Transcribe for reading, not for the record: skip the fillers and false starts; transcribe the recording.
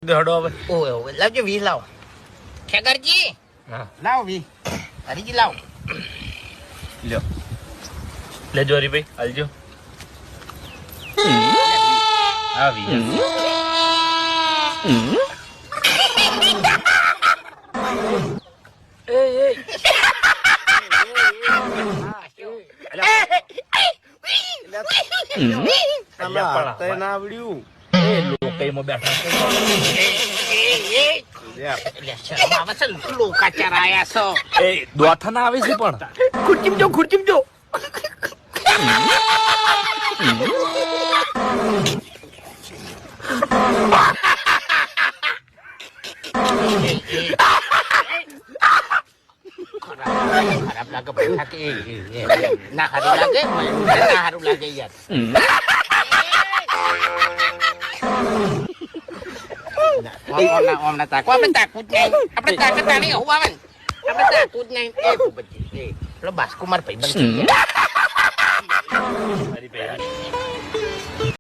હડો હવે ઓય લાવજો 20 લાવો ખેગરજી. હા લાવો 20. હરીજી લાવો. લ્યો લેજો હરીભાઈ હાલજો આવી દોથા ના આવે છે પણ ખુરચીમ જો ખરાબ લાગે બેઠા કે ના સારું લાગે ના સારું લાગે યાર. આપણે તાકવું જ નહીં. આપણે તાકત આની હું આવે ને આપણે તાકવું જ નહીં. એ બાસ્કુમાર ભાઈ બંધ